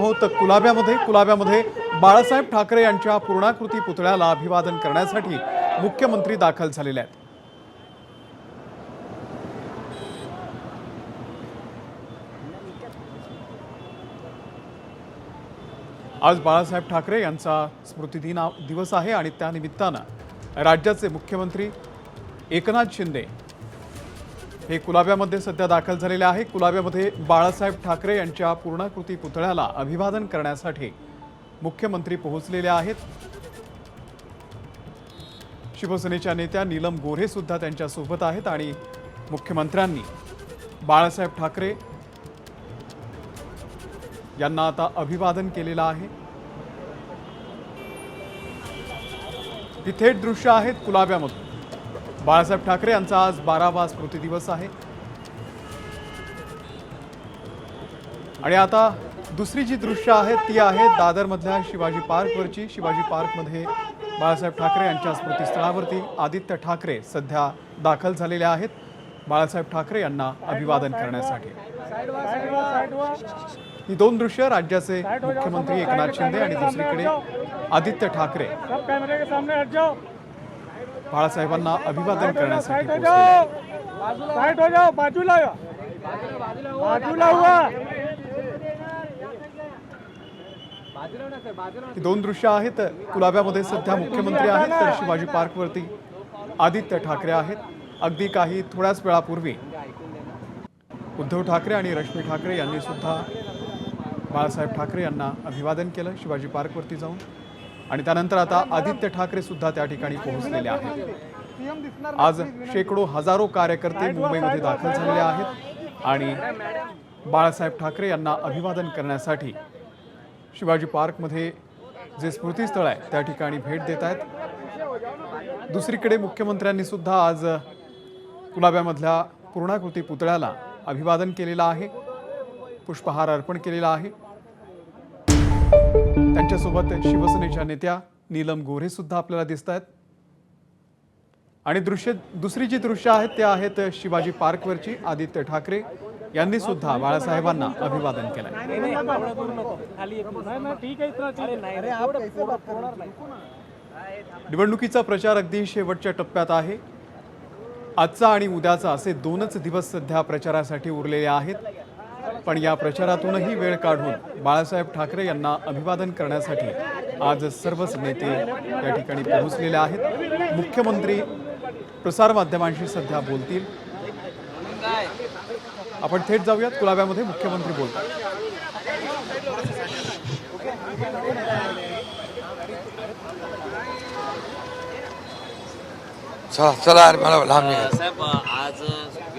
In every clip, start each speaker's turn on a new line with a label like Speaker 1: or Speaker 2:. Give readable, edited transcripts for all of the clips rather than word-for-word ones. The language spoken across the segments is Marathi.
Speaker 1: आहोत कुलाब्यामध्ये बाळासाहेब ठाकरे यांच्या पूर्णाकृती पुतळ्याला अभिवादन करण्यासाठी मुख्यमंत्री दाखल झालेले आहेत। आज बाळासाहेब ठाकरे यांचा स्मृती दिवस आहे आणि त्या निमित्तानं राज्याचे मुख्यमंत्री एकनाथ शिंदे हे कुलाब्यामध्ये सध्या दाखल झालेले आहे। कुलाब्यामध्ये बाळासाहेब ठाकरे यांच्या पूर्णाकृती पुतळ्याला अभिवादन करण्यासाठी मुख्यमंत्री पोहोचलेले आहेत। शिवसेनेच्या नेत्या नीलम गोऱ्हे सुद्धा त्यांच्या सोबत आहेत आणि मुख्यमंत्र्यांनी बाळासाहेब ठाकरे यांना आता अभिवादन केलेलं आहे। ही थेट दृश्य आहेत कुलाब्यामध्ये। बाळासाहेब ठाकरे यांचा आज 12वा स्मृती दिवस आहे आणि आता दुसरी जी दृश्य आहेत ती आहेत दादरमधल्या शिवाजी पार्कवरची। शिवाजी पार्कमध्ये बाळासाहेब ठाकरे यांच्या स्मृतीस्थळावरती आदित्य ठाकरे सध्या दाखल झालेले आहेत बाळासाहेब ठाकरे यांना अभिवादन करण्यासाठी। ही दोन दृश्य राज्याचे मुख्यमंत्री एकनाथ शिंदे आणि दुसरीकडे आदित्य ठाकरे बाळासाहेबांना अभिवादन करण्यासाठी ही दोन दृश्य आहेत। कुलाब्यामध्ये सध्या मुख्यमंत्री आहेत तर शिवाजी पार्कवरती आदित्य ठाकरे आहेत। अगदी काही थोड्याच वेळापूर्वी उद्धव ठाकरे आणि रश्मी ठाकरे यांनी सुद्धा बाळासाहेब ठाकरे यांना अभिवादन केलं शिवाजी पार्कवरती जाऊन आणि त्यानंतर आता आदित्य ठाकरे सुद्धा त्या ठिकाणी पोहोचलेले आहेत। आज शेकडो हजारो कार्यकर्ते मुंबईमध्ये दाखल झालेले आहेत आणि बाळासाहेब ठाकरे यांना अभिवादन करण्यासाठी शिवाजी पार्कमध्ये जे स्मृतीस्थळ आहे त्या ठिकाणी भेट देत आहेत। दुसरीकडे मुख्यमंत्र्यांनी सुद्धा आज कुलाब्यामधल्या पूर्णाकृती पुतळ्याला अभिवादन केलेलं आहे, पुष्पहार अर्पण केलेला आहे। त्यांच्यासोबत शिवसेनेच्या नेत्या नीलम गोऱ्हे सुद्धा आपल्याला दिसत आहेत आणि दुसरी जी दृश्य आहेत ते आहेत शिवाजी पार्कवरची। आदित्य ठाकरे यांनी सुद्धा बाळासाहेबांना अभिवादन केलं। निवडणुकीचा प्रचार अगदी शेवटच्या टप्प्यात आहे। आजचा आणि उद्याचा असे दोनच दिवस सध्या प्रचारासाठी उरलेले आहेत, पण या प्रचारातूनही वेळ काढून बाळासाहेब ठाकरे यांना अभिवादन करण्यासाठी आज सर्वच नेते या ठिकाणी पोहोचलेले आहेत। मुख्यमंत्री प्रसारमाध्यमांशी सध्या बोलतील। आपण थेट जाऊयात कुलाब्यामध्ये मुख्यमंत्री बोलतात।
Speaker 2: चला मला लांब
Speaker 3: साहेब, आज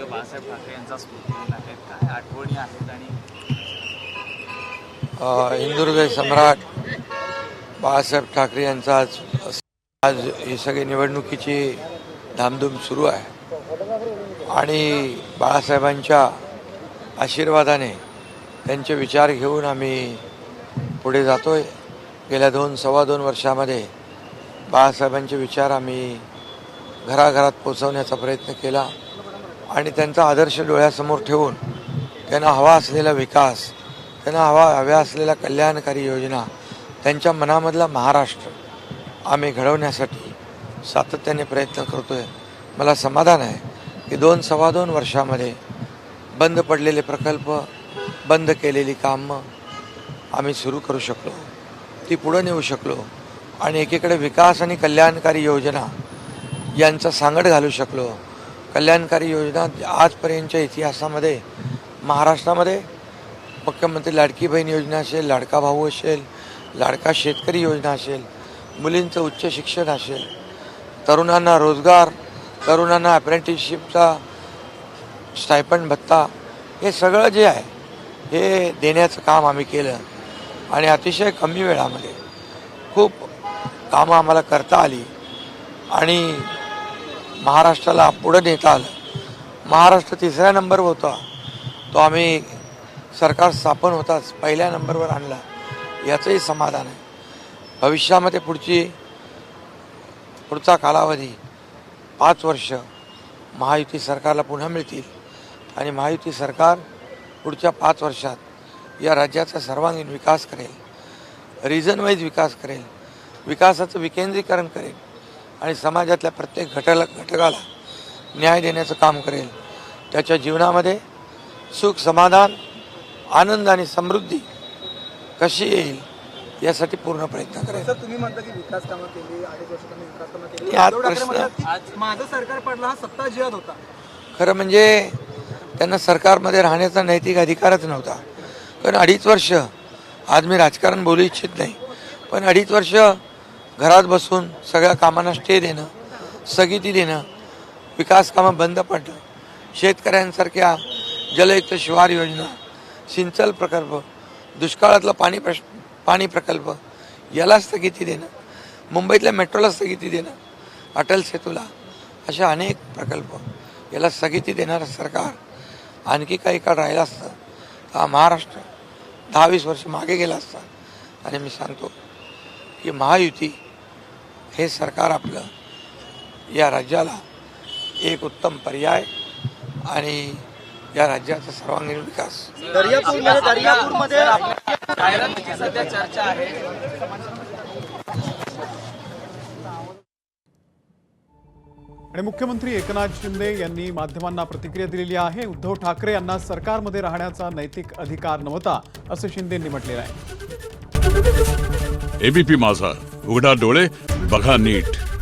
Speaker 3: बाळासाहेब ठाकरे यांचा स्मृती दिन आहे, काय आठवणी आहेत आणि
Speaker 2: हिंदुहृदय सम्राट बाळासाहेब ठाकरे यांचा आज ही सगळी निवडणुकीची धामधूम सुरू आहे आणि बाळासाहेबांच्या आशीर्वादाने त्यांचे विचार घेऊन आम्ही पुढे जातोय। गेल्या 2-2.25 वर्षामध्ये बाळासाहेबांचे विचार आम्ही घराघरात पोचवण्याचा प्रयत्न केला आणि त्यांचा आदर्श डोळ्यासमोर ठेवून त्यांना हवा असलेला विकास, त्यांना हव्या असलेल्या कल्याणकारी योजना, त्यांच्या मनामधला महाराष्ट्र आम्ही घडवण्यासाठी सातत्याने प्रयत्न करतोय। मला समाधान आहे की 2-2.25 वर्षामध्ये बंद पडलेले प्रकल्प, बंद केलेली कामं आम्ही सुरू करू शकलो, ती पुढे नेऊ शकलो आणि एकीकडे विकास आणि कल्याणकारी योजना यांचा सांगड घालू शकलो। कल्याणकारी योजना आजपर्यंतच्या इतिहासामध्ये महाराष्ट्रामध्ये मुख्यमंत्री लाडकी बहीण योजना असेल, लाडका भाऊ असेल, लाडका शेतकरी योजना असेल, मुलींचं उच्च शिक्षण असेल, तरुणांना रोजगार, तरुणांना अप्रेंटिसशिपचा स्टायपंड भत्ता, हे सगळं जे आहे हे देण्याचं काम आम्ही केलं आणि अतिशय कमी वेळामध्ये खूप कामं आम्हाला करता आली आणि महाराष्ट्राला पुढे नेता आलं। महाराष्ट्र 3ऱ्या नंबरवर होता, तो आम्ही सरकार स्थापन होताच पहिल्या नंबरवर आणला, याचंही समाधान आहे। भविष्यामध्ये पुढचा कालावधी 5 वर्ष महायुती सरकारला पुन्हा मिळतील आणि महायुती सरकार पुढच्या 5 वर्षात या राज्याचा सर्वांगीण विकास करेल, रिजन वाईज विकास करेल, विकासाचं विकेंद्रीकरण करेल आणि समाजातल्या प्रत्येक घटकाला न्याय देण्याचं काम करेल. त्याच्या जीवनामध्ये सुख, समाधान, आनंद आणि समृद्धी कशी येईल यासाठी पूर्ण प्रयत्न करेल.
Speaker 4: सर, तुम्ही म्हणता की विकास कामं केली, 2.5 वर्षात त्यांनी विकास कामं केली.
Speaker 2: आज
Speaker 4: उद्धव ठाकरे
Speaker 2: प्रश्न-
Speaker 4: म्हणतात की माझं सरकार पडला हा सत्ता जिहाद होता.
Speaker 2: खरं म्हणजे त्यांना सरकारमध्ये राहण्याचा नैतिक अधिकारच नव्हता. कारण 2.5 वर्ष, आज मी राजकारण बोलू इच्छित नाही, पण 2.5 वर्ष घरात बसून सगळ्या कामांना स्टे देणं, स्थगिती देणं, विकास कामं बंद पडणं, शेतकऱ्यांसारख्या जलयुक्त शिवार योजना, सिंचन प्रकल्प, दुष्काळातला पाणी प्रकल्प याला स्थगिती देणं, मुंबईतल्या मेट्रोला स्थगिती देणं, अटल सेतूला, अशा अनेक प्रकल्प याला स्थगिती देणारं सरकार आणखी काही काळ राहिलं असतं तर हा महाराष्ट्र 10-20 वर्ष मागे गेला असता. आणि मी सांगतो की महायुती हे सरकार आपलं या राज्याला एक उत्तम पर्याय आणि या राज्याचा सर्वांगीण विकास.
Speaker 4: दर्यापूरमध्ये
Speaker 3: जाहिरातीची सध्या चर्चा आहे.
Speaker 1: आणि मुख्यमंत्री एकनाथ शिंदे यांनी माध्यमांना प्रतिक्रिया दिलेली आहे. उद्धव ठाकरे यांना सरकारमध्ये राहण्याचा नैतिक अधिकार नव्हता असं शिंदेंनी म्हटलेलं आहे.
Speaker 5: एबीपी माझा, उघडा डोळे बघा नीट.